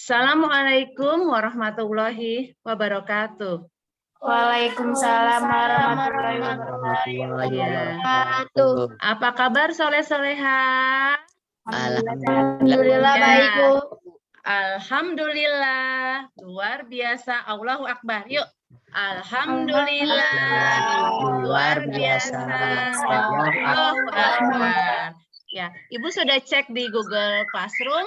Assalamualaikum warahmatullahi wabarakatuh. Waalaikumsalam warahmatullahi wabarakatuh. Apa kabar soleh-soleha? Alhamdulillah baik, Bu. Alhamdulillah, luar biasa. Allahu Akbar. Yuk. Alhamdulillah, luar biasa. Allahu Akbar. Ya, Ibu sudah cek di Google Classroom.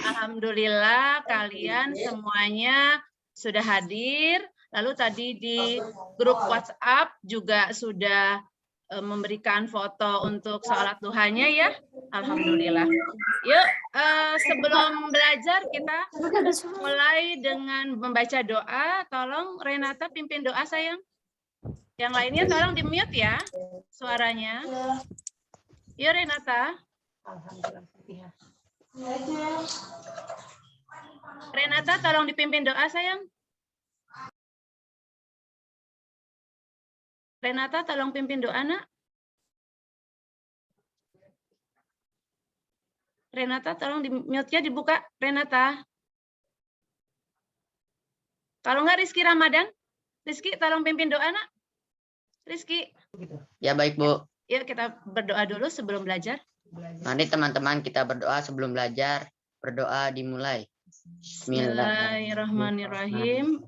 Alhamdulillah kalian semuanya sudah hadir. Lalu tadi di grup WhatsApp juga sudah memberikan foto untuk sholat duhanya ya. Alhamdulillah. Yuk, sebelum belajar kita mulai dengan membaca doa. Tolong Renata pimpin doa sayang. Yang lainnya tolong di-mute ya suaranya. Yuk Renata. Renata tolong dipimpin doa sayang. Renata tolong pimpin doa nak. Renata tolong di-mute-nya dibuka Renata. Kalau enggak Rizky Ramadan. Rizky tolong pimpin doa nak. Rizky. Ya baik Bu. Yuk kita berdoa dulu sebelum belajar. Mari teman-teman kita berdoa sebelum belajar. Berdoa dimulai. Bismillahirrahmanirrahim.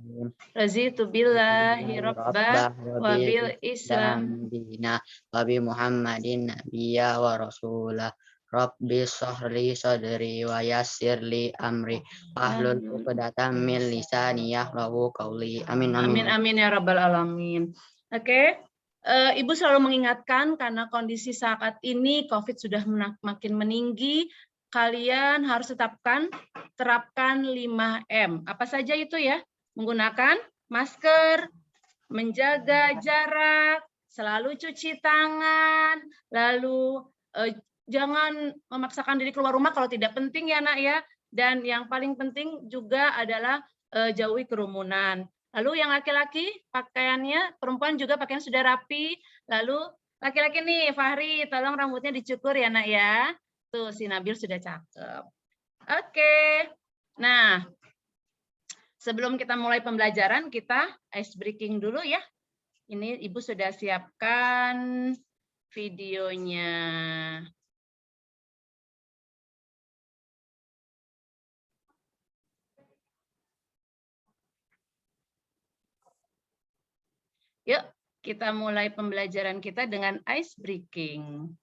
Razitu billahi rabbah wa bil islam dina wa bi Muhammadin nabiyya wa rasulah. Rabbi shrahli sadri wa yassirli amri wahlul 'uqdatam min lisani yafqahu qawli. Amin amin amin ya rabbal alamin. Oke. Ibu selalu mengingatkan karena kondisi saat ini COVID sudah makin meninggi, kalian harus terapkan 5M. Apa saja itu ya? Menggunakan masker, menjaga jarak, selalu cuci tangan, lalu jangan memaksakan diri keluar rumah kalau tidak penting ya nak ya. Dan yang paling penting juga adalah jauhi kerumunan. Lalu yang laki-laki pakaiannya, perempuan juga pakaian sudah rapi. Lalu laki-laki nih, Fahri, tolong rambutnya dicukur ya nak ya. Tuh, si Nabil sudah cakep. Oke. Nah, sebelum kita mulai pembelajaran, kita ice breaking dulu ya. Ini Ibu sudah siapkan videonya. Yuk, kita mulai pembelajaran kita dengan ice breaking.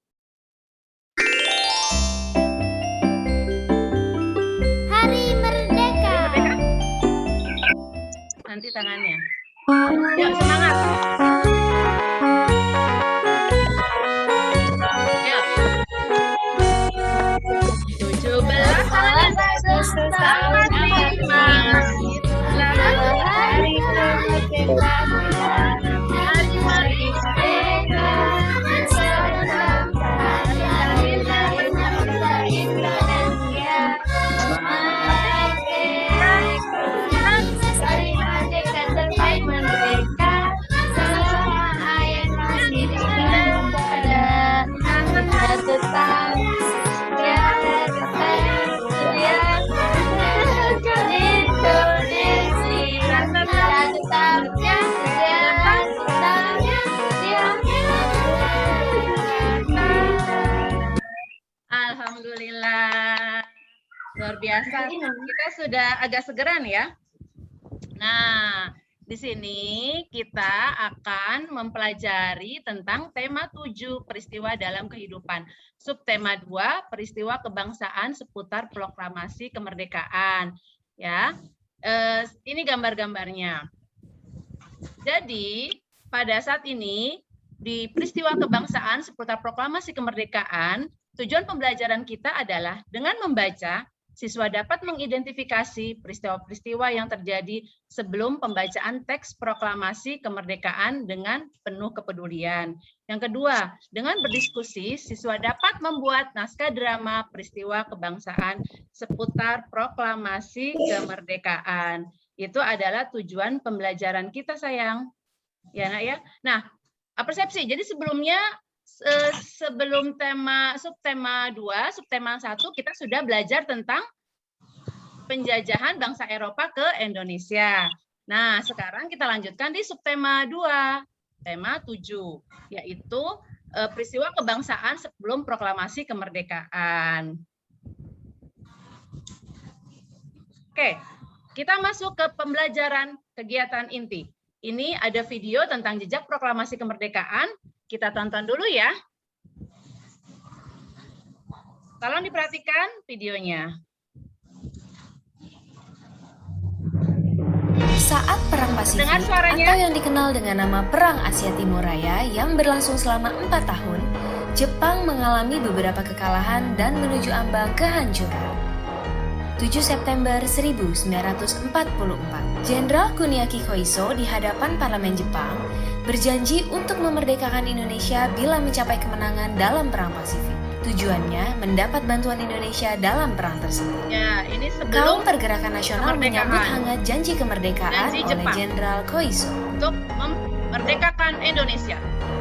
Hari Merdeka. Nanti tangannya. Yuk, semangat. Yuk. 17 Agustus tahun 45. Hari kemerdekaan. Alhamdulillah, luar biasa. Kita sudah agak segeran ya. Nah, di sini kita akan mempelajari tentang tema 7 peristiwa dalam kehidupan. Subtema 2 peristiwa kebangsaan seputar proklamasi kemerdekaan. Ya, ini gambar-gambarnya. Jadi pada saat ini di peristiwa kebangsaan seputar proklamasi kemerdekaan, tujuan pembelajaran kita adalah dengan membaca, siswa dapat mengidentifikasi peristiwa-peristiwa yang terjadi sebelum pembacaan teks proklamasi kemerdekaan dengan penuh kepedulian. Yang kedua, dengan berdiskusi, siswa dapat membuat naskah drama peristiwa kebangsaan seputar proklamasi kemerdekaan. Itu adalah tujuan pembelajaran kita, sayang. Ya, nak ya. Nah, persepsi. Jadi sebelumnya sebelum subtema 2, subtema 1 kita sudah belajar tentang penjajahan bangsa Eropa ke Indonesia. Nah, sekarang kita lanjutkan di subtema 2, tema 7, yaitu peristiwa kebangsaan sebelum proklamasi kemerdekaan. Oke, kita masuk ke pembelajaran kegiatan inti. Ini ada video tentang jejak proklamasi kemerdekaan. Kita tonton dulu ya. Tolong diperhatikan videonya. Saat Perang Pasifik Dengar suaranya? atau yang dikenal dengan nama Perang Asia Timur Raya yang berlangsung selama 4 tahun, Jepang mengalami beberapa kekalahan dan menuju ambang kehancuran. 7 September 1944, Jenderal Kuniaki Koiso di hadapan parlemen Jepang berjanji untuk memerdekakan Indonesia bila mencapai kemenangan dalam Perang Pasifik. Tujuannya mendapat bantuan Indonesia dalam perang tersebut. Ya, ini Kaum sebelum Pergerakan Nasional menyambut kemerdekaan. hangat janji kemerdekaan Janji oleh Jepang. Jenderal Koiso. untuk memerdekakan Indonesia.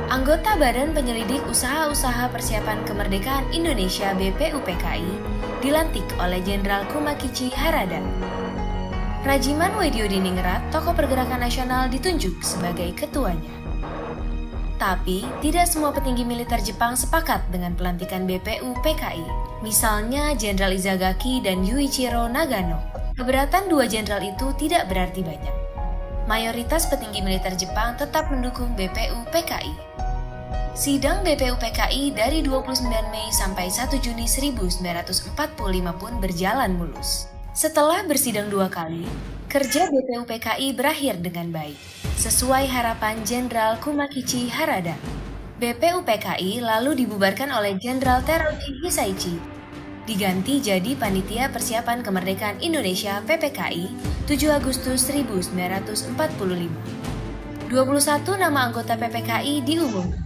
Anggota Badan Penyelidik Usaha-Usaha Persiapan Kemerdekaan Indonesia (BPUPKI) dilantik oleh Jenderal Kumakichi Harada. Rajiman Wediodiningrat, tokoh pergerakan nasional, ditunjuk sebagai ketuanya. Tapi, tidak semua petinggi militer Jepang sepakat dengan pelantikan BPUPKI. Misalnya Jenderal Izagaki dan Yuichiro Nagano. Keberatan dua jenderal itu tidak berarti banyak. Mayoritas petinggi militer Jepang tetap mendukung BPUPKI. Sidang BPUPKI dari 29 Mei sampai 1 Juni 1945 pun berjalan mulus. Setelah bersidang 2 kali, kerja BPUPKI berakhir dengan baik, sesuai harapan Jenderal Kumakichi Harada. BPUPKI lalu dibubarkan oleh Jenderal Terauchi Hisaichi, diganti jadi Panitia Persiapan Kemerdekaan Indonesia (PPKI) 7 Agustus 1945. 21 nama anggota PPKI diumumkan.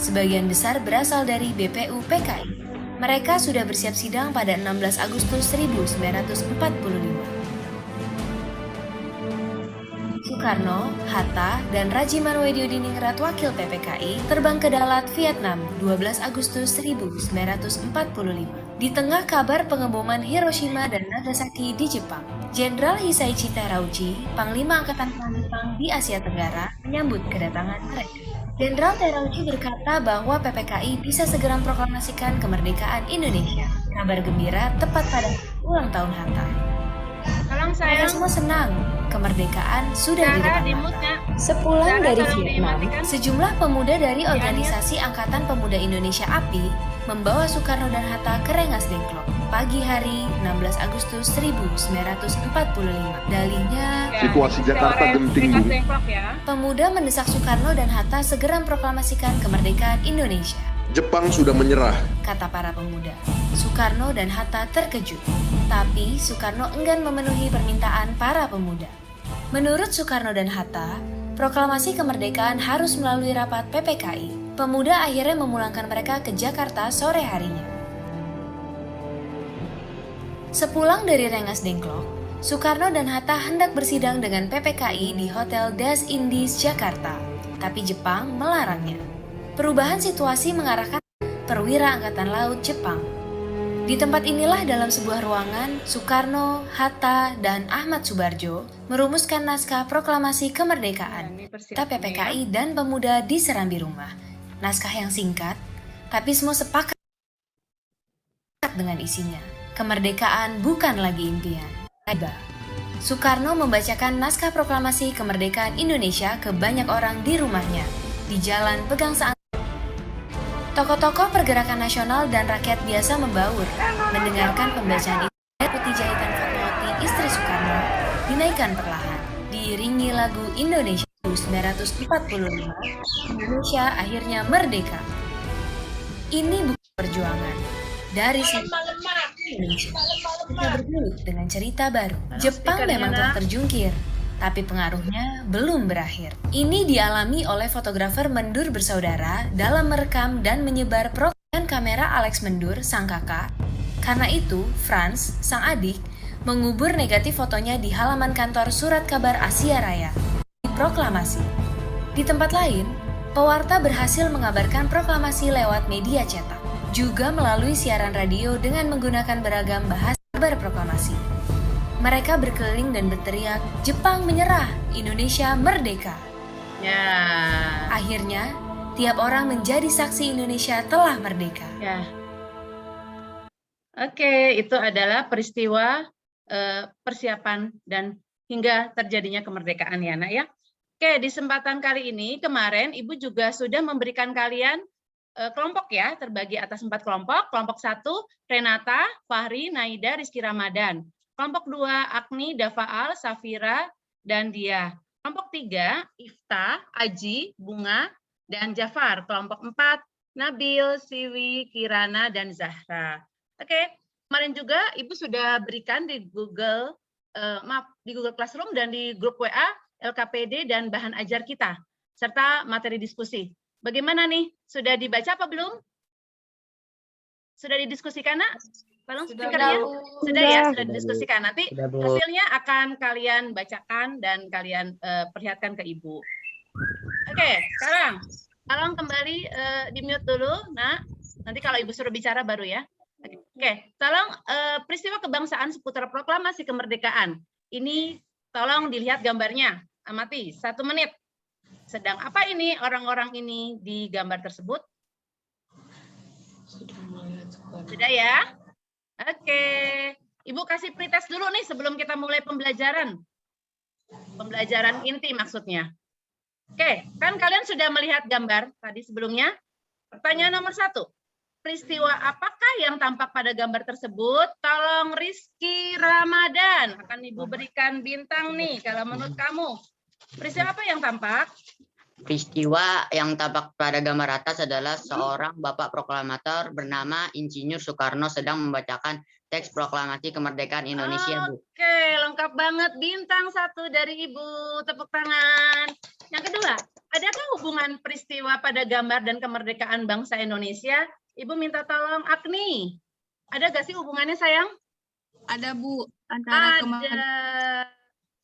Sebagian besar berasal dari BPUPKI. Mereka sudah bersiap sidang pada 16 Agustus 1945. Soekarno, Hatta, dan Rajiman Wediodiningrat wakil PPKI terbang ke Dalat, Vietnam, 12 Agustus 1945. Di tengah kabar pengeboman Hiroshima dan Nagasaki di Jepang, Jenderal Hisaichi Terauchi, Panglima Angkatan Perang Jepang di Asia Tenggara, menyambut kedatangan mereka. Jenderal Terauchi berkata bahwa PPKI bisa segera memproklamasikan kemerdekaan Indonesia. Kabar gembira tepat pada ulang tahun Hatta. Tolong Mereka sayang, semua senang, kemerdekaan sudah di cara depan di mata. mute-nya. Sepulang Cara dari tolong Vietnam, dimatikan. sejumlah pemuda dari organisasi Angkatan Pemuda Indonesia API membawa Soekarno dan Hatta ke Rengas Dengklok pagi hari 16 Agustus 1945. Dalihnya, Situasi Jakarta genting, Bu. Ya. pemuda mendesak Soekarno dan Hatta segera memproklamasikan kemerdekaan Indonesia. Jepang sudah menyerah. Kata para pemuda. Soekarno dan Hatta terkejut, tapi Soekarno enggan memenuhi permintaan para pemuda. Menurut Soekarno dan Hatta, proklamasi kemerdekaan harus melalui rapat PPKI. Pemuda akhirnya memulangkan mereka ke Jakarta sore harinya. Sepulang dari Rengas Dengklok, Soekarno dan Hatta hendak bersidang dengan PPKI di Hotel Das Indies, Jakarta, tapi Jepang melarangnya. Perubahan situasi mengarahkan perwira Angkatan Laut Jepang. Di tempat inilah dalam sebuah ruangan, Soekarno, Hatta, dan Ahmad Subarjo merumuskan naskah proklamasi kemerdekaan. Kita PPKI dan pemuda di serambi rumah. Naskah yang singkat, tapi semua sepakat dengan isinya. Kemerdekaan bukan lagi impian. Soekarno membacakan naskah proklamasi kemerdekaan Indonesia ke banyak orang di rumahnya, di Jalan Pegangsaan. Tokoh-tokoh pergerakan nasional dan rakyat biasa membaur, mendengarkan pembacaan itu. Putih jahitan Fatmawati, istri Soekarno, dinaikkan perlahan, diiringi lagu Indonesia 1945. Indonesia akhirnya merdeka. Ini bukti perjuangan dari Indonesia. Kita bergulut dengan cerita baru. Jepang memang telah terjungkir, tapi pengaruhnya belum berakhir. Ini dialami oleh fotografer Mendur bersaudara dalam merekam dan menyebar program kamera Alex Mendur, sang kakak. Karena itu, Franz, sang adik, mengubur negatif fotonya di halaman kantor Surat Kabar Asia Raya. Proklamasi. Di tempat lain, pewarta berhasil mengabarkan proklamasi lewat media cetak, juga melalui siaran radio dengan menggunakan beragam bahasa kabar proklamasi. Mereka berkeliling dan berteriak, "Jepang menyerah, Indonesia merdeka." Ya. Akhirnya, tiap orang menjadi saksi Indonesia telah merdeka. Ya. Oke, itu adalah peristiwa persiapan dan hingga terjadinya kemerdekaan ya, Nak ya. Oke, di kesempatan kali ini kemarin Ibu juga sudah memberikan kalian kelompok ya, terbagi atas 4 kelompok. Kelompok 1, Renata, Fahri, Naida, Rizky Ramadan. Kelompok 2, Agni, Dafaal, Safira, dan Dia. Kelompok 3, Ifta, Aji, Bunga, dan Jafar. Kelompok 4, Nabil, Siwi, Kirana, dan Zahra. Oke, kemarin juga Ibu sudah berikan di Google, di Google Classroom dan di grup WA, LKPD dan bahan ajar kita, serta materi diskusi. Bagaimana nih? Sudah dibaca apa belum? Sudah didiskusikan, Nak? Tolong speakernya. Sudah ya, sudah didiskusikan. Nanti hasilnya akan kalian bacakan dan kalian perlihatkan ke Ibu. Oke, sekarang tolong kembali di-mute dulu, Nak. Nanti kalau Ibu suruh bicara baru ya. Oke, tolong peristiwa kebangsaan seputar proklamasi kemerdekaan. Ini tolong dilihat gambarnya. Amati, 1 menit. Sedang apa ini orang-orang ini di gambar tersebut? Sudah ya? Oke. Ibu kasih pretest dulu nih sebelum kita mulai pembelajaran. Pembelajaran inti maksudnya. Oke, kan kalian sudah melihat gambar tadi sebelumnya? Pertanyaan nomor 1. Peristiwa apakah yang tampak pada gambar tersebut? Tolong Rizky Ramadan. Akan Ibu berikan bintang nih kalau menurut kamu. Peristiwa apa yang tampak? Peristiwa yang tampak pada gambar atas adalah seorang bapak proklamator bernama Insinyur Soekarno sedang membacakan teks proklamasi kemerdekaan Indonesia, Bu. Oke, lengkap banget. Bintang 1 dari Ibu. Tepuk tangan. Yang kedua, adakah hubungan peristiwa pada gambar dan kemerdekaan bangsa Indonesia? Ibu minta tolong Agni. Ada gak sih hubungannya, sayang? Ada, Bu, antara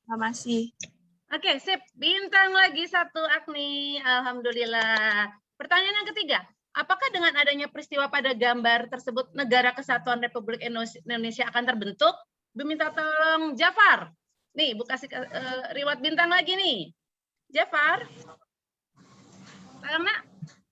proklamasi. Oke, sip. Bintang lagi 1, Agni. Alhamdulillah. Pertanyaan yang ketiga. Apakah dengan adanya peristiwa pada gambar tersebut Negara Kesatuan Republik Indonesia akan terbentuk? Ibu minta tolong Jafar. Nih, Ibu kasih reward bintang lagi nih. Jafar. Tolong, Nak.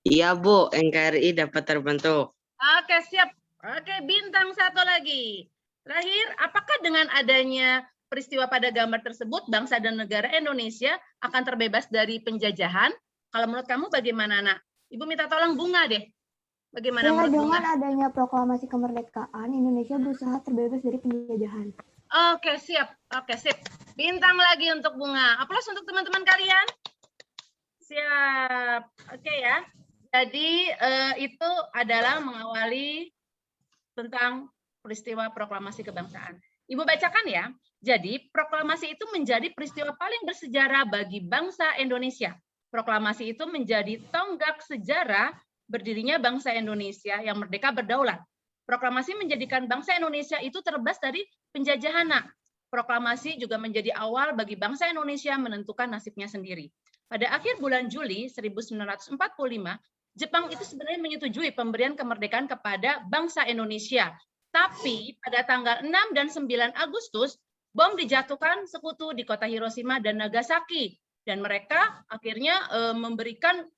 Iya, Bu, NKRI dapat terbentuk. Oke, siap. Oke, bintang 1 lagi. Terakhir, apakah dengan adanya peristiwa pada gambar tersebut, bangsa dan negara Indonesia akan terbebas dari penjajahan? Kalau menurut kamu bagaimana, Nak? Ibu minta tolong Bunga deh. Bagaimana menurut Bunga? Dengan adanya proklamasi kemerdekaan, Indonesia berusaha terbebas dari penjajahan. Oke, siap. Oke, sip. Bintang lagi untuk Bunga. Aplaus untuk teman-teman kalian. Siap. Oke ya. Jadi itu adalah mengawali tentang peristiwa proklamasi kebangsaan. Ibu bacakan ya. Jadi proklamasi itu menjadi peristiwa paling bersejarah bagi bangsa Indonesia. Proklamasi itu menjadi tonggak sejarah berdirinya bangsa Indonesia yang merdeka berdaulat. Proklamasi menjadikan bangsa Indonesia itu terbebas dari penjajahan. Proklamasi juga menjadi awal bagi bangsa Indonesia menentukan nasibnya sendiri. Pada akhir bulan Juli 1945, Jepang itu sebenarnya menyetujui pemberian kemerdekaan kepada bangsa Indonesia. Tapi pada tanggal 6 dan 9 Agustus, bom dijatuhkan sekutu di kota Hiroshima dan Nagasaki. Dan mereka akhirnya memberikan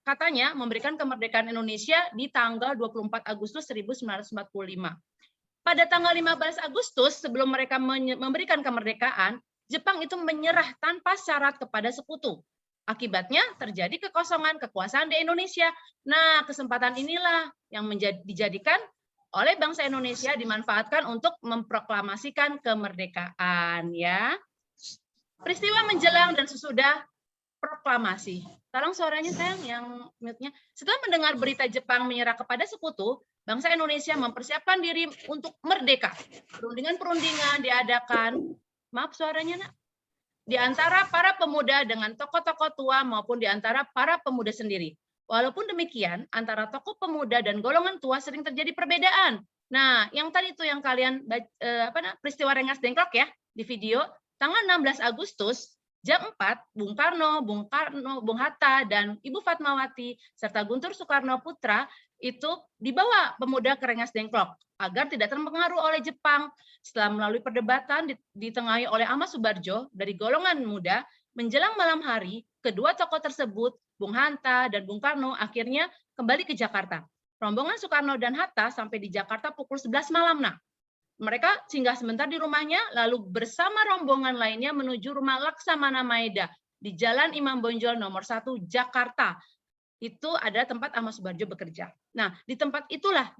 kemerdekaan Indonesia di tanggal 24 Agustus 1945. Pada tanggal 15 Agustus, sebelum mereka memberikan kemerdekaan, Jepang itu menyerah tanpa syarat kepada sekutu. Akibatnya terjadi kekosongan kekuasaan di Indonesia. Nah, kesempatan inilah yang dijadikan oleh bangsa Indonesia dimanfaatkan untuk memproklamasikan kemerdekaan ya. Peristiwa menjelang dan sesudah proklamasi. Tolong suaranya sayang yang mute-nya. Setelah mendengar berita Jepang menyerah kepada sekutu, bangsa Indonesia mempersiapkan diri untuk merdeka. Perundingan-perundingan diadakan. Maaf suaranya, Nak. Di antara para pemuda dengan tokoh-tokoh tua maupun di antara para pemuda sendiri. Walaupun demikian, antara tokoh pemuda dan golongan tua sering terjadi perbedaan. Nah, yang tadi itu yang kalian peristiwa Rengas Dengklok ya di video, tanggal 16 Agustus jam 4, Bung Karno, Bung Hatta dan Ibu Fatmawati serta Guntur Soekarno Putra itu dibawa pemuda ke Rengas Dengklok agar tidak terpengaruh oleh Jepang. Setelah melalui perdebatan ditengahi oleh Ahmad Subarjo dari golongan muda, menjelang malam hari, kedua tokoh tersebut, Bung Hatta dan Bung Karno, akhirnya kembali ke Jakarta. Rombongan Soekarno dan Hatta sampai di Jakarta pukul 11 malam. Nah, mereka singgah sebentar di rumahnya, lalu bersama rombongan lainnya menuju rumah Laksamana Maeda di Jalan Imam Bonjol nomor 1 Jakarta. Itu ada tempat Ahmad Subarjo bekerja. Nah, di tempat itulah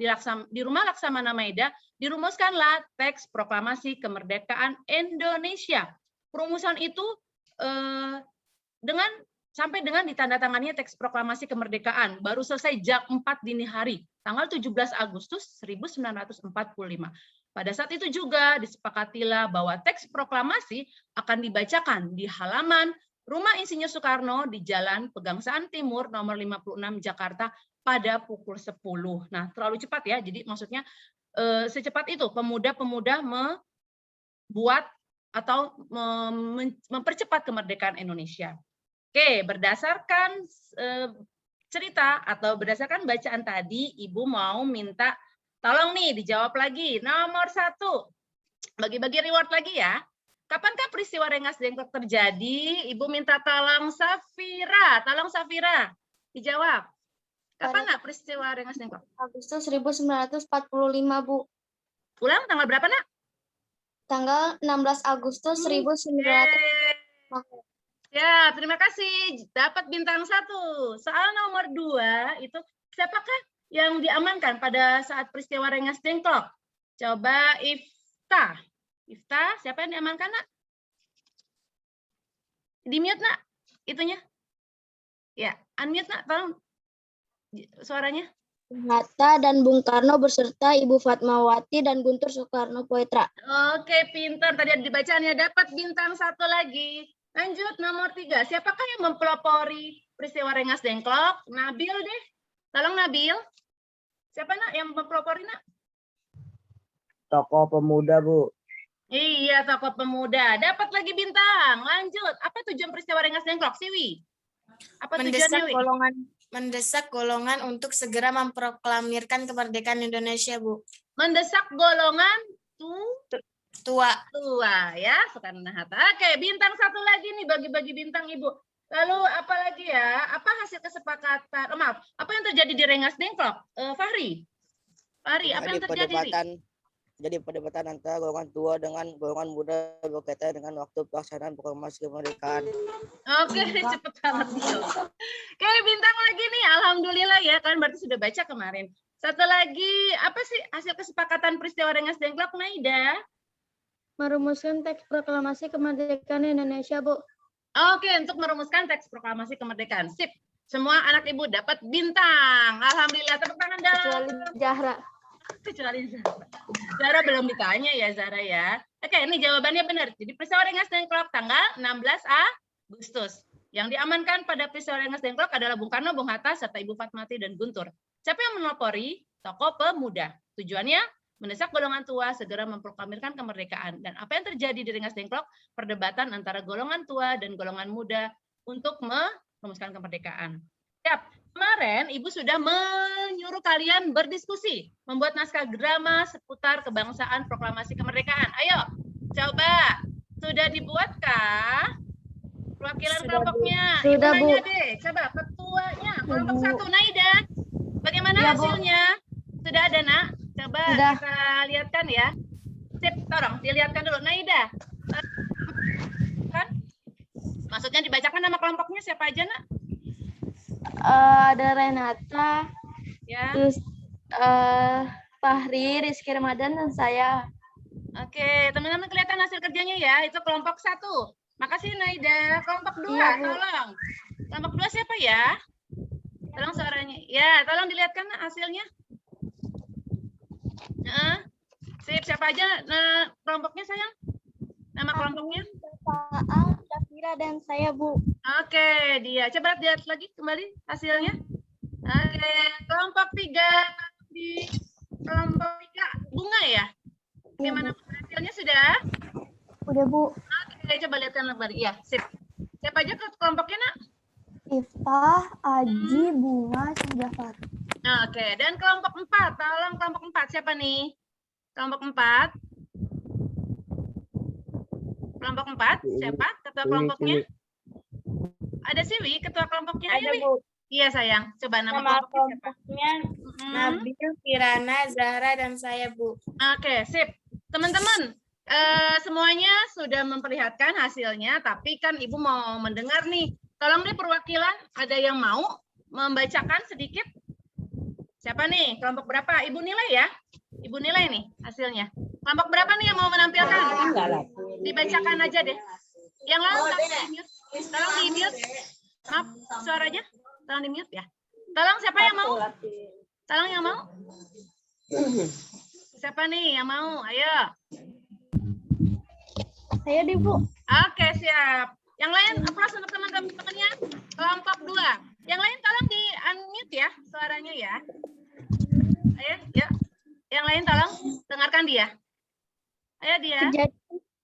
di rumah Laksamana Maeda dirumuskanlah teks proklamasi kemerdekaan Indonesia. Perumusan itu sampai dengan ditandatangannya teks proklamasi kemerdekaan baru selesai jam 4 dini hari, tanggal 17 Agustus 1945. Pada saat itu juga disepakatilah bahwa teks proklamasi akan dibacakan di halaman Rumah Insinyur Soekarno di Jalan Pegangsaan Timur nomor 56 Jakarta pada pukul 10. Nah, terlalu cepat ya. Jadi maksudnya secepat itu pemuda-pemuda membuat atau mempercepat kemerdekaan Indonesia. Oke, berdasarkan cerita atau berdasarkan bacaan tadi, Ibu mau minta tolong nih dijawab lagi. Nomor 1, bagi-bagi reward lagi ya. Kapankah peristiwa Rengas Dengklok terjadi? Ibu minta tolong Safira. Tolong Safira dijawab. Kapan nggak peristiwa Rengas Dengklok? Agustus 1945, Bu. Ulang tanggal berapa, Nak? Tanggal 16 Agustus 1900. Ya, terima kasih. Dapat bintang 1. Soal nomor 2 itu siapakah yang diamankan pada saat peristiwa Rengas Dengklok? Coba Ifta. Ifta, siapa yang diamankan, Nak? Di-mute, Nak, itunya. Ya, unmute, Nak, tolong suaranya. Hatta dan Bung Karno beserta Ibu Fatmawati dan Guntur Soekarno Poetra. Oke, pintar. Tadi ada dibacaannya, dapat bintang 1 lagi. Lanjut, nomor 3. Siapakah yang mempelopori peristiwa Rengas Dengklok? Nabil deh. Tolong Nabil. Siapa, Nak, yang mempelopori, Nak? Tokoh pemuda, Bu. Iya, tokoh pemuda. Dapat lagi bintang. Lanjut. Apa tujuan peristiwa Rengas Dengklok, Siwi? Apa tujuannya, Wi? Mendesak golongan untuk segera memproklamirkan kemerdekaan Indonesia, Bu. Mendesak golongan Tua. ya, Soekarno Hatta. Oke, bintang 1 lagi nih, bagi-bagi bintang Ibu. Lalu apa lagi ya? Apa hasil kesepakatan? Maaf, apa yang terjadi di Rengas Dengklok? Fahri, apa yang terjadi? Jadi perdebatan antara golongan tua dengan golongan muda berkaitan dengan waktu pelaksanaan proklamasi kemerdekaan. Oke, cepet banget nih. Oke, bintang lagi nih. Alhamdulillah ya, kalian berarti sudah baca kemarin. Satu lagi, apa sih hasil kesepakatan peristiwa Rengas Dengklok, Naida? Merumuskan teks proklamasi kemerdekaan Indonesia, Bu. Oke, untuk merumuskan teks proklamasi kemerdekaan. Sip. Semua anak Ibu dapat bintang. Alhamdulillah, tepuk tangan dong. Kecuali Zahra. Kecuali Zahra. Zahra belum ditanya ya, Zahra ya. Oke, ini jawabannya benar. Jadi peristiwa Rengas Dengklok tanggal 16 Agustus. Yang diamankan pada peristiwa Rengas Dengklok adalah Bung Karno, Bung Hatta, serta Ibu Fatmawati dan Guntur. Siapa yang melopori? Tokoh pemuda. Tujuannya mendesak golongan tua segera memproklamirkan kemerdekaan. Dan apa yang terjadi di Rengas Dengklok? Perdebatan antara golongan tua dan golongan muda untuk merumuskan kemerdekaan. Siap. Kemarin Ibu sudah menyuruh kalian berdiskusi, membuat naskah drama seputar kebangsaan proklamasi kemerdekaan. Ayo, coba. Sudah dibuatkah? Perwakilan kelompoknya. Sudah, Bu. Deh. Coba ketuanya, kelompok 1, Naida. Bagaimana hasilnya? Sudah ada, Nak? Coba kita lihatkan ya. Sip, tolong dilihatkan dulu. Naida. Kan? Maksudnya dibacakan nama kelompoknya siapa aja, Nak? Ada Renata, Ya. terus Fahri, Rizky Ramadan, dan saya. Oke, teman-teman kelihatan hasil kerjanya ya. Itu kelompok 1. Makasih Naida. Kelompok 2, Iya, Bu. tolong. Kelompok 2 siapa ya? Tolong suaranya. Ya, tolong dilihatkan hasilnya. Sip, siapa aja kelompoknya sayang? Nama kelompoknya? Al, Safira, dan saya, Bu. Oke, dia. Coba lihat lagi kembali hasilnya. Oke, kelompok 3. Di kelompok 3, Bunga ya? Gimana hasilnya sudah? Udah, Bu. Oke, coba lihatkan kembali. Iya, sip. Siapa aja ke kelompoknya, Nak? Iftah, Aji, Bunga, Jafar. Oke, dan kelompok 4, tolong kelompok 4 siapa nih? Kelompok 4. Kelompok 4, siapa ketua kelompoknya? Ada Siwi, ketua kelompoknya. Ada, Ayo, Wi. Bu. Iya, sayang. Coba nama Nama kelompoknya siapa? kelompoknya Nabil, Kirana, Zahra, dan saya, Bu. Oke, sip. Teman-teman, semuanya sudah memperlihatkan hasilnya, tapi kan Ibu mau mendengar nih. Tolong nih perwakilan, ada yang mau membacakan sedikit? Siapa nih? Kelompok berapa? Ibu nilai ya? Ibu nilai nih hasilnya. Kelompok berapa nih yang mau menampilkan? Dibacakan aja deh. Yang lain tolong di-mute. Maaf, suaranya. Tolong di-mute ya. Tolong siapa yang mau? Tolong yang mau? Siapa nih yang mau? Ayo. Saya deh, Bu. Oke, siap. Yang lain, aplaus untuk teman-temannya. Kelompok 2. Yang lain tolong di-unmute ya suaranya ya. Ayo, yuk. Yang lain tolong dengarkan dia. Ayo dia.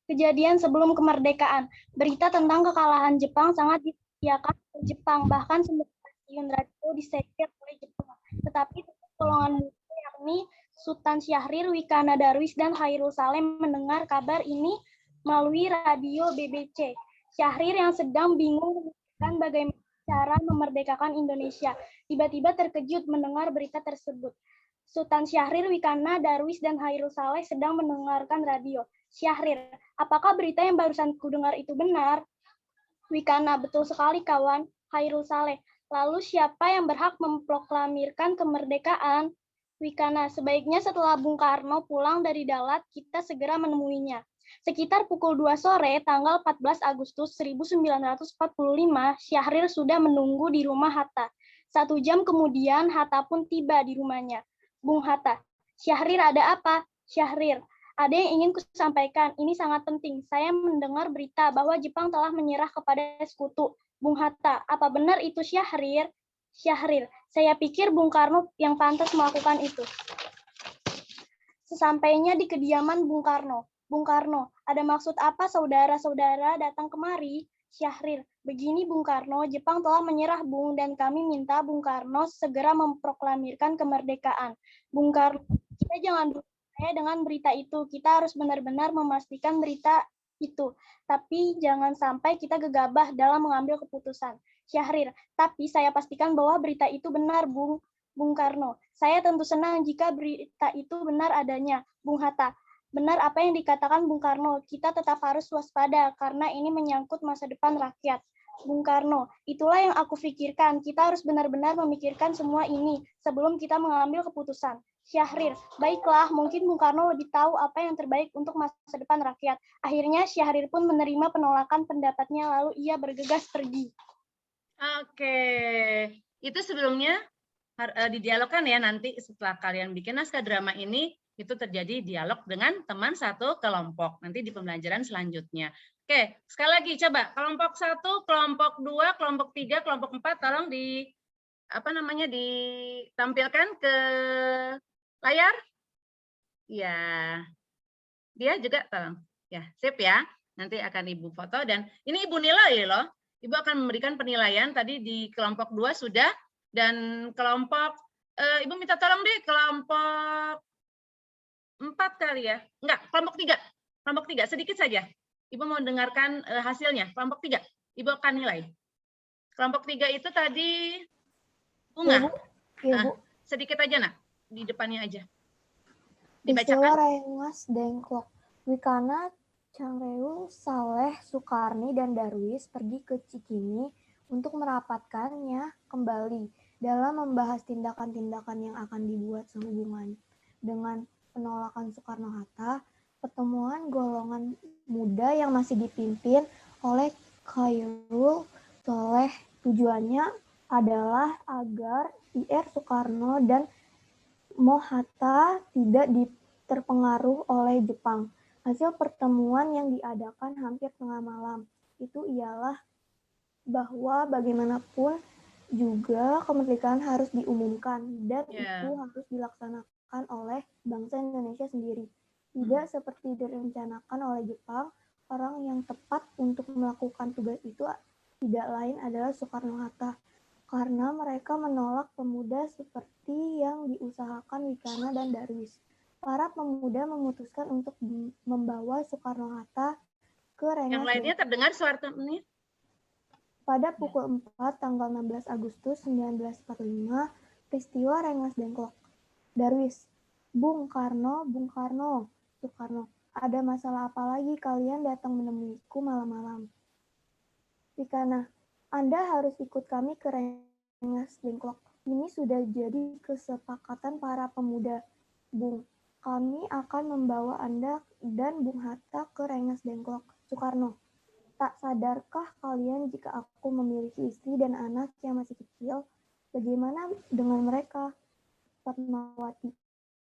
Kejadian sebelum kemerdekaan. Berita tentang kekalahan Jepang sangat disediakan oleh Jepang. Bahkan semua stasiun radio disegel oleh Jepang. Tetapi golongan muda yakni Sultan Syahrir, Wikana Darwis, dan Khairul Saleh mendengar kabar ini melalui radio BBC. Syahrir yang sedang bingung memikirkan bagaimana cara memerdekakan Indonesia, tiba-tiba terkejut mendengar berita tersebut. Sultan Syahrir, Wikana Darwis, dan Khairul Saleh sedang mendengarkan radio. Syahrir, apakah berita yang barusan kudengar itu benar? Wikana, betul sekali kawan. Khairul Saleh, lalu siapa yang berhak memproklamirkan kemerdekaan? Wikana, sebaiknya setelah Bung Karno pulang dari Dalat, kita segera menemuinya. Sekitar pukul 2 sore, tanggal 14 Agustus 1945, Syahrir sudah menunggu di rumah Hatta. 1 jam kemudian, Hatta pun tiba di rumahnya. Bung Hatta, Syahrir ada apa? Syahrir, ada yang ingin kusampaikan, ini sangat penting. Saya mendengar berita bahwa Jepang telah menyerah kepada sekutu. Bung Hatta, apa benar itu Syahrir? Syahrir, saya pikir Bung Karno yang pantas melakukan itu. Sesampainya di kediaman Bung Karno, ada maksud apa saudara-saudara datang kemari? Syahrir, begini Bung Karno, Jepang telah menyerah Bung dan kami minta Bung Karno segera memproklamirkan kemerdekaan. Bung Karno, kita jangan percaya dengan berita itu, kita harus benar-benar memastikan berita itu. Tapi jangan sampai kita gegabah dalam mengambil keputusan. Syahrir, tapi saya pastikan bahwa berita itu benar Bung Karno. Saya tentu senang jika berita itu benar adanya. Bung Hatta, benar apa yang dikatakan Bung Karno, kita tetap harus waspada karena ini menyangkut masa depan rakyat. Bung Karno, itulah yang aku pikirkan, kita harus benar-benar memikirkan semua ini sebelum kita mengambil keputusan. Syahrir, baiklah, mungkin Bung Karno lebih tahu apa yang terbaik untuk masa depan rakyat. Akhirnya Syahrir pun menerima penolakan pendapatnya lalu ia bergegas pergi. Oke, itu sebelumnya didialogkan ya nanti setelah kalian bikin naskah drama ini, itu terjadi dialog dengan teman satu kelompok nanti di pembelajaran selanjutnya. Oke, sekali lagi coba kelompok 1, kelompok 2, kelompok 3, kelompok 4 tolong ditampilkan ke layar. Ya. Dia juga tolong. Ya, sip ya. Nanti akan Ibu foto dan ini Ibu nilai loh. Ibu akan memberikan penilaian tadi di kelompok 2 sudah dan kelompok Ibu minta tolong deh kelompok 4 kali ya. Enggak, kelompok 3. Kelompok 3 sedikit saja. Ibu mau dengarkan hasilnya. Kelompok 3. Ibu akan nilai. Kelompok 3 itu tadi bunga. Ya, Bu. Sedikit aja nak. Di depannya aja. Peristiwa Rengas Dengklok. Wikana, Khairul Saleh, Sukarni, dan Darwis pergi ke Cikini untuk merapatkannya kembali dalam membahas tindakan-tindakan yang akan dibuat sehubungan dengan penolakan Soekarno-Hatta. Pertemuan golongan muda yang masih dipimpin oleh Khairul Saleh tujuannya adalah agar Ir Soekarno dan Hatta tidak terpengaruh oleh Jepang. Hasil pertemuan yang diadakan hampir tengah malam itu ialah bahwa bagaimanapun juga kemerdekaan harus diumumkan dan itu harus dilaksanakan oleh bangsa Indonesia sendiri. Tidak seperti direncanakan oleh Jepang, orang yang tepat untuk melakukan tugas itu tidak lain adalah Soekarno-Hatta. karena mereka menolak pemuda seperti yang diusahakan Wikana dan Darwis. Para pemuda memutuskan untuk membawa Soekarno-Hatta ke Yang Rengas lainnya terdengar suara ini? pada pukul 4 tanggal 16 Agustus 1945, peristiwa Rengas Dengklok. Darwis, Bung Karno, Soekarno, ada masalah apa lagi kalian datang menemuiku malam-malam? Wikana, Anda harus ikut kami ke Rengas Dengklok. Ini sudah jadi kesepakatan para pemuda. Bung, kami akan membawa Anda dan Bung Hatta ke Rengas Dengklok. Soekarno, tak sadarkah kalian jika aku memiliki istri dan anak yang masih kecil? Bagaimana dengan mereka? Fatmawati,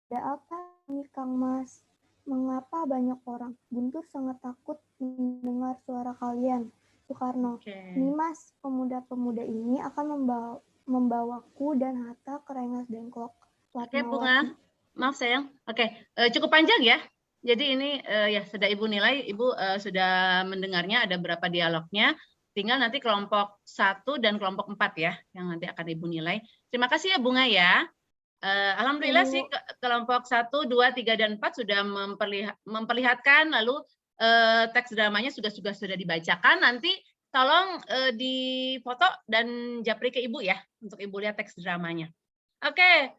ada apa nih Kang Mas? Mengapa banyak orang? Guntur sangat takut mendengar suara kalian. Soekarno, Nimas, pemuda-pemuda ini akan membawaku dan Hatta ke Rengas Dengklok. Oke, Bunga. Maaf sayang. Oke, cukup panjang ya. Jadi ini ya sudah Ibu nilai, Ibu sudah mendengarnya ada berapa dialognya. Tinggal nanti kelompok 1 dan kelompok 4 ya, yang nanti akan Ibu nilai. Terima kasih ya Bunga ya. Alhamdulillah sih kelompok 1, 2, 3, dan 4 sudah memperlihatkan, lalu teks dramanya sudah dibacakan. Nanti tolong difoto dan japri ke Ibu ya, untuk Ibu lihat teks dramanya. Oke,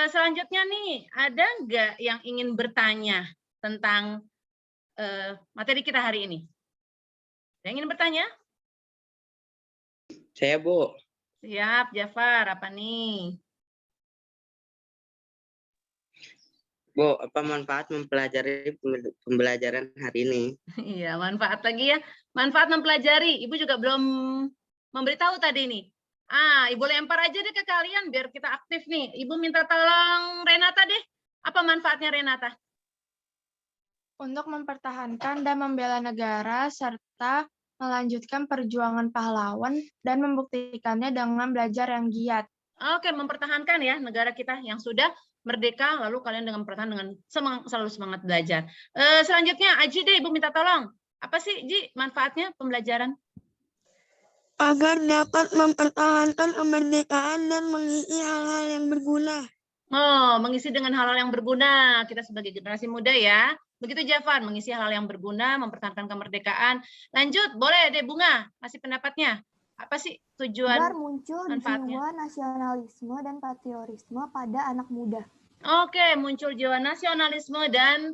selanjutnya nih, ada nggak yang ingin bertanya tentang materi kita hari ini? Yang ingin bertanya? Saya, Bu. Siap, Jafar. Apa nih? Bu, apa manfaat mempelajari pembelajaran hari ini? Iya, manfaat lagi ya. Manfaat mempelajari. Ibu juga belum memberitahu tadi nih. Ibu lempar aja deh ke kalian biar kita aktif nih. Ibu minta tolong Renata deh. Apa manfaatnya Renata? Untuk mempertahankan dan membela negara serta melanjutkan perjuangan pahlawan dan membuktikannya dengan belajar yang giat. Oke, mempertahankan ya negara kita yang sudah merdeka, lalu kalian dengan bertahan dengan selalu semangat belajar. Selanjutnya, Aji deh, Ibu minta tolong. Apa sih, Ji, manfaatnya pembelajaran? Agar dapat mempertahankan kemerdekaan dan mengisi hal-hal yang berguna. Oh, mengisi dengan hal-hal yang berguna. Kita sebagai generasi muda ya. Begitu Jafar, mengisi hal-hal yang berguna, mempertahankan kemerdekaan. Lanjut, boleh deh Bunga, kasih pendapatnya. Apa sih tujuan agar muncul manfaatnya? jiwa nasionalisme dan patriotisme pada anak muda. Oke, muncul jiwa nasionalisme dan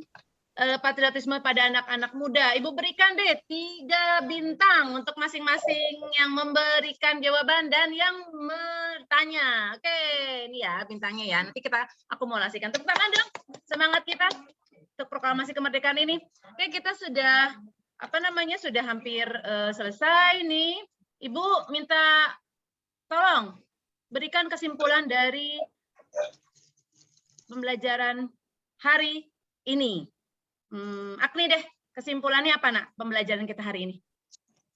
patriotisme pada anak-anak muda. Ibu berikan deh 3 bintang untuk masing-masing yang memberikan jawaban dan yang bertanya. Oke, ini ya bintangnya ya. Nanti kita akumulasikan. Tepuk tangan dong. Semangat kita untuk proklamasi kemerdekaan ini. Oke, kita sudah sudah hampir selesai nih. Ibu minta tolong berikan kesimpulan dari pembelajaran hari ini. Agni deh, kesimpulannya apa nak pembelajaran kita hari ini?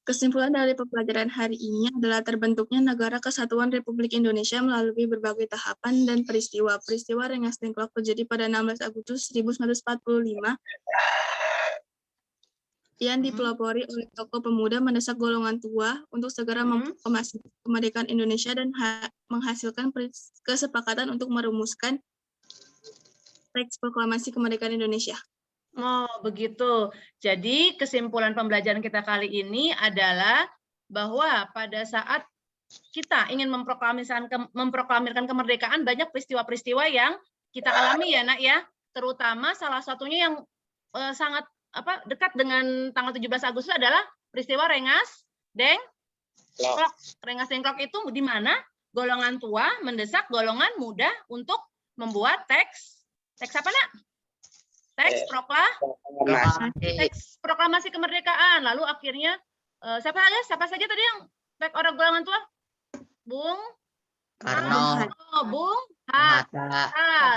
Kesimpulan dari pembelajaran hari ini adalah terbentuknya Negara Kesatuan Republik Indonesia melalui berbagai tahapan dan peristiwa. Peristiwa Rengas Dengklok terjadi pada 16 Agustus 1945 yang dipelopori oleh tokoh pemuda mendesak golongan tua untuk segera memproklamasi kemerdekaan Indonesia dan menghasilkan kesepakatan untuk merumuskan teks proklamasi kemerdekaan Indonesia. Oh, begitu. Jadi kesimpulan pembelajaran kita kali ini adalah bahwa pada saat kita ingin memproklamirkan kemerdekaan, banyak peristiwa-peristiwa yang kita alami ya, Nak ya. Terutama salah satunya yang sangat dekat dengan tanggal 17 Agustus adalah peristiwa Rengas Dengklok. Rengas Dengklok itu di mana golongan tua mendesak golongan muda untuk membuat teks apa nak? Teks proklamasi kemerdekaan. Lalu akhirnya siapa saja tadi yang orang golongan tua? Bung Karno, Bung Hatta,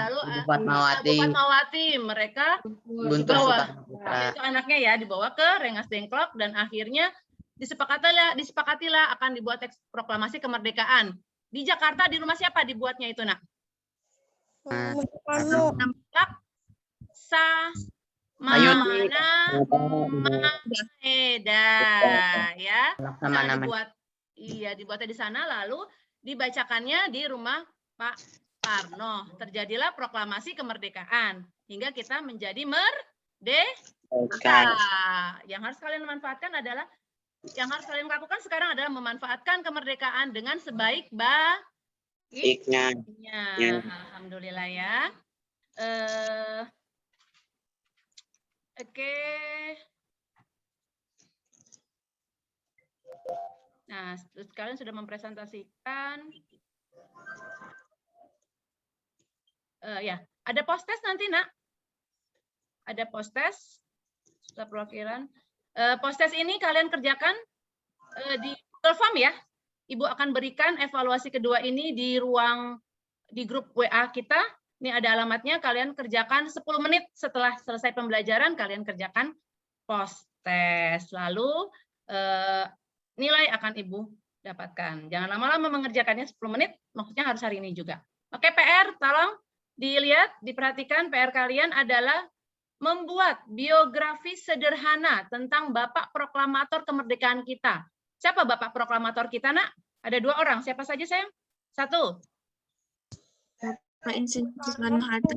lalu Bu Fatmawati, mereka Guntur Soekarno-Putra. Itu anaknya ya dibawa ke Rengas Dengklok dan akhirnya disepakatilah akan dibuat teks proklamasi kemerdekaan. Di Jakarta di rumah siapa dibuatnya itu, Nak? Maeda ya. Dibuatnya di sana, lalu dibacakannya di rumah Pak Parno. Terjadilah proklamasi kemerdekaan hingga kita menjadi merdeka. Yang harus kalian manfaatkan adalah, yang harus kalian lakukan sekarang adalah memanfaatkan kemerdekaan dengan sebaik-baiknya. Alhamdulillah ya. Oke. Nah, kalian sudah mempresentasikan. Ya, ada post-test nanti, Nak. Ada post-test. Sudah perwakilan. Post-test ini kalian kerjakan di Google Form ya. Ibu akan berikan evaluasi kedua ini di grup WA kita. Ini ada alamatnya, kalian kerjakan 10 menit setelah selesai pembelajaran, kalian kerjakan post-test. Lalu nilai akan Ibu dapatkan. Jangan lama-lama mengerjakannya 10 menit, maksudnya harus hari ini juga. Oke, PR, tolong dilihat, diperhatikan. PR kalian adalah membuat biografi sederhana tentang Bapak Proklamator Kemerdekaan kita. Siapa Bapak Proklamator kita, Nak? Ada 2 orang. Siapa saja, sayang? 1. Pak Insinyur Soekarno-Hatta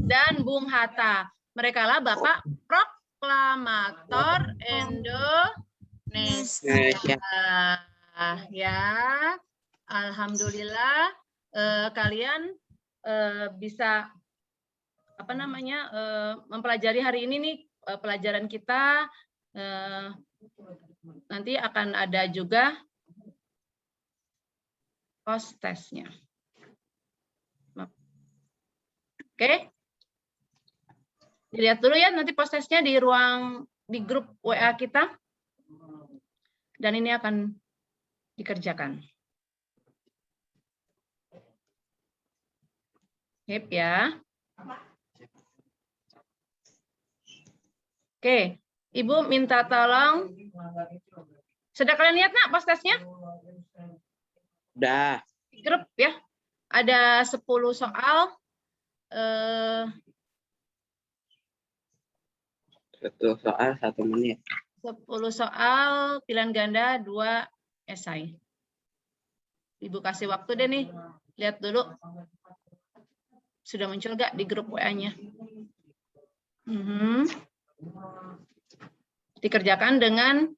dan Bung Hatta. Mereka lah Bapak Proklamator Indonesia. Ya, alhamdulillah kalian bisa mempelajari hari ini nih pelajaran kita. Nanti akan ada juga post-testnya. Oke, dilihat dulu ya nanti post-testnya di grup WA kita, dan ini akan dikerjakan. Sip ya. Oke, Ibu minta tolong. Sudah kalian lihat Nak post-testnya? Udah. Di grup ya. Ada 10 soal. 1 soal 1 menit. 10 soal pilihan ganda 2 esai. Ibu kasih waktu deh nih. Lihat dulu. Sudah muncul gak di grup WA-nya? Dikerjakan dengan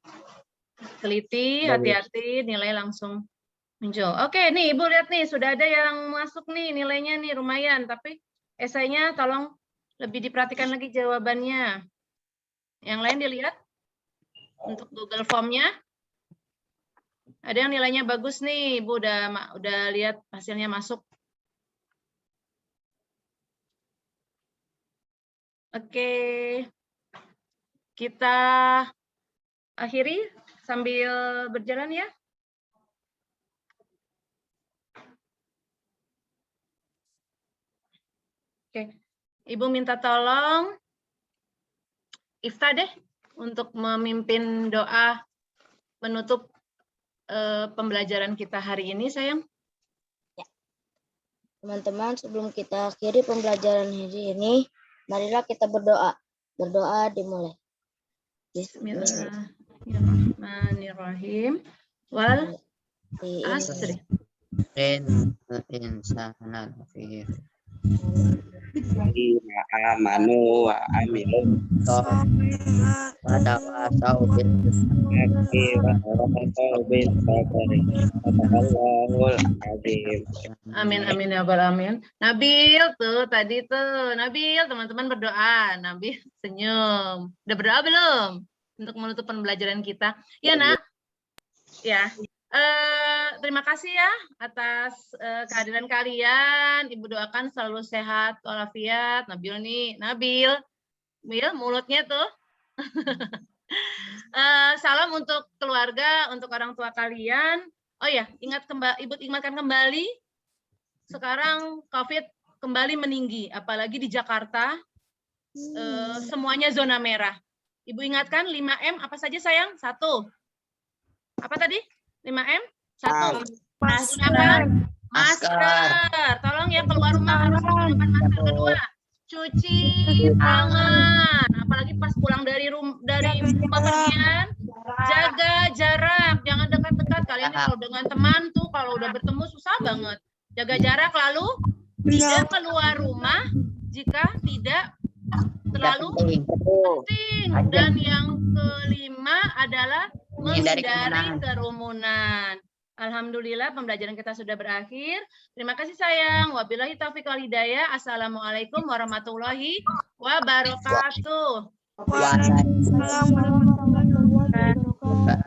teliti, hati-hati, nilai langsung muncul. Oke, nih Ibu lihat nih, sudah ada yang masuk nih nilainya nih lumayan, tapi esainya tolong lebih diperhatikan lagi jawabannya. Yang lain dilihat untuk Google Form-nya. Ada yang nilainya bagus nih, Ibu udah lihat hasilnya masuk. Oke. Kita akhiri sambil berjalan ya. Oke, Ibu minta tolong Ifta deh untuk memimpin doa penutup pembelajaran kita hari ini, sayang. Ya. Teman-teman, sebelum kita akhiri pembelajaran hari ini, marilah kita berdoa. Berdoa dimulai. Bismillahirrahmanirrahim. Wal asri. Amanu wa amilu Amin amin ya rabbal alamin. Nabil tuh tadi tuh, Nabil teman-teman berdoa, Nabil senyum. Udah berdoa belum untuk menutup pembelajaran kita? Ya Nak. Ya. Terima kasih ya atas kehadiran kalian. Ibu doakan selalu sehat walafiat. Nabil nih, Nabil mulutnya tuh. Salam untuk keluarga, untuk orang tua kalian. Oh ya, Ibu ingatkan kembali. Sekarang COVID kembali meninggi, apalagi di Jakarta. Semuanya zona merah. Ibu ingatkan 5M apa saja sayang? 1. Apa tadi? 5M? 1. Gunakan masker. Tolong ya keluar rumah harus menggunakan masker. 2. Cuci tangan. Apalagi pas pulang dari bepergian, jaga jarak. Jangan dekat-dekat. Kalian ini kalau dengan teman tuh kalau udah bertemu susah banget. Jaga jarak, lalu tidak keluar rumah jika tidak terlalu penting. Dan yang kelima adalah menghindari kerumunan. Alhamdulillah pembelajaran kita sudah berakhir. Terima kasih sayang. Wabillahi taufiq wal hidayah. Assalamualaikum warahmatullahi wabarakatuh. Waalaikumsalam warahmatullahi wabarakatuh.